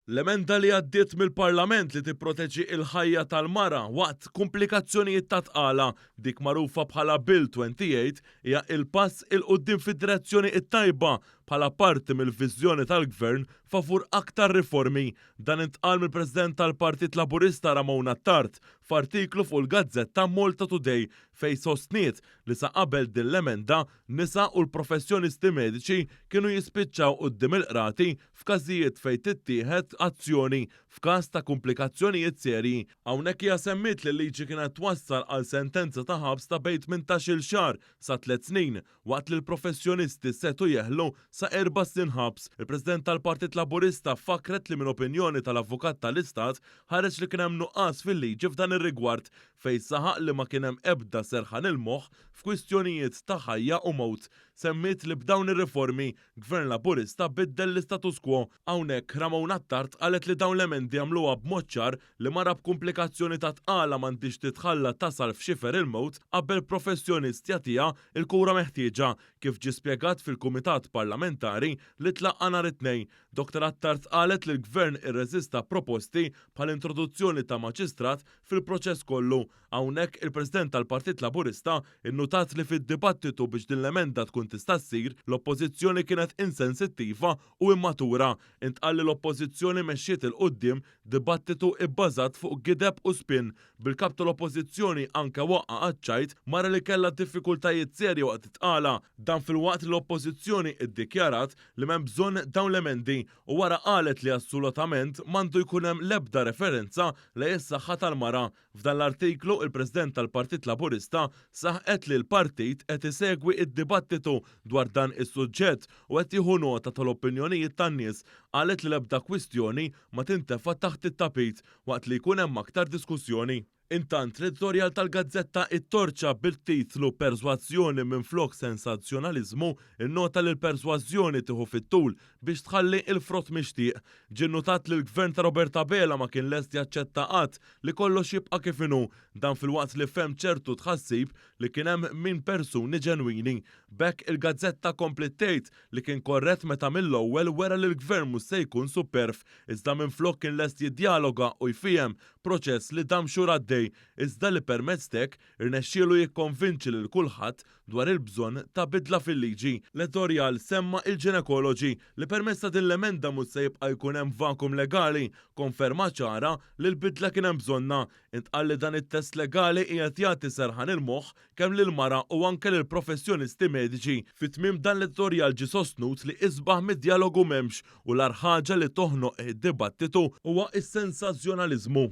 L-emenda li għaddiet mill-Parlament li tipproteġi il-ħajja tal-mara waqt komplikazzjonijiet ta' tqala dik magħrufa bħala Bill 28 hija il-pass il-qudiem fid-direzzjoni it-tajba bħala parti mill-viżjoni tal-Gvern favur aktar riformi. Dan intqal mill-President tal-Partit Laburista Ramona Tard f'artiklu fuq il-Gazzetta Malta Today fejn sostniet li sa qabel din l-emenda nisa u l-professjonisti mediċi kienu jispiċċaw quddiem il-qrati f'każijiet fejn tittieħed azzjoni f'każ ta' komplikazzjonijiet serji. Hawnhekk hija semmiet li l-liġi kienet twassal għal sentenza ta' ħabs ta' bejn 18-il xahar sa 3 snin waqt li l-professjonisti setu jeħlu sa 4 snin ħabs. Il-President tal-Partit Laburista fakret li minn opinjoni tal-Avukat tal-Istat ħareġ li kien hemm nuqqas fil-liġi f'dan ir-rigward fejn saħaq li ma kien hemm ebda serħan il-moħħ f'kwistjonijiet ta' ħajja u mewt. Semmiet li b'dawn ir-riformi Gvern Laburista biddel l-status quo. Hawnhekk Ramona Tard qalet li dawn l-emendi għamluha b'mod ċar li mara b'komplikazzjoni ta' tqala m'għandix titħalla tasal f'xifer il-mewt qabel professjonist jagħtiha il-kura meħtieġa kif ġie spjegat fil-Kumitat Parlamentari li tlaqqa nhar it-tnejn. Dr. Tard qalet li l-Gvern irreżista proposti bħal introduzzjoni ta' maġistrat fil-proċess kollu. Hawnhekk il-President tal-Partit Laburista innutat li fid-dibattitu biex din l-emenda tkun tista' ssir l-oppożizzjoni kienet insensittiva u immatura. Intqal li l-oppożizzjoni mexxiet il-qudiem dibattitu ibbażat fuq gideb u spin. Bil-kap tal-oppożizzjoni anke waqqa qaċċajt mara li kellha diffikultajiet serji waqt tqala. Dan fil-waqt li l-oppożizzjoni iddikjarat li m'hemm bżonn dawn l-emendi u wara qalet li assolutament m'għandu jkun hemm l-ebda referenza lejn is-saħħa tal-mara. F'dan l-artiklu il-President tal-Partit Laburista saħqet li l-partit qed isegwi id-dibattitu dwar dan is-suġġett u qed jieħu nota tal-opinjonijiet tan-nies. Qalet li l-ebda kwistjoni ma tintefa' taħt it-tapit waqt li jkun hemm aktar diskussjoni. Intant l-editorjal tal-Gazzetta it-torċa bil-titlu Persważjoni minflok sensazzjonaliżmu innota li l-persważjoni tieħu fit-tul biex tħalli il-frott mixtieq. Ġie nnotat li l-Gvern ta' Roberta Bela ma kien lest jaċċetta qatt li kollox jibqa' kif inhu. Dan fil-waqt li fehem ċertu tħassib li kien hemm min persuni ġenwini. B'hekk il-Gazzetta komplet tgħid li kien korrett meta mill-ewwel wera li l-Gvern mhux se jkun superf, iżda minflok kien lest jiddialoga u jfihhem proċess li dam xhur għaddej, iżda li permezz hekk irnexxielu jikkonvinċi lil kulħadd dwar il-bżonn ta' bidla fil-liġi. L-editorjal semma il-ġinekoloġi li permezz ta' din l-emenda mhux se jibqa' jkun hemm vakum legali, konferma ċara li l-bidla kien hemm bżonna. Intqal li dan it-test legali qiegħed jagħti serħan il-moħħ kemm lil-mara u anke lil professjonisti mediċi. Fit-tmiem dan l-editorjal ġie sostnut li isbaħ mid-dialogu m'hemmx u l-ar ħaġa li toħnoq id-dibattitu huwa is-sensazzjonaliżmu.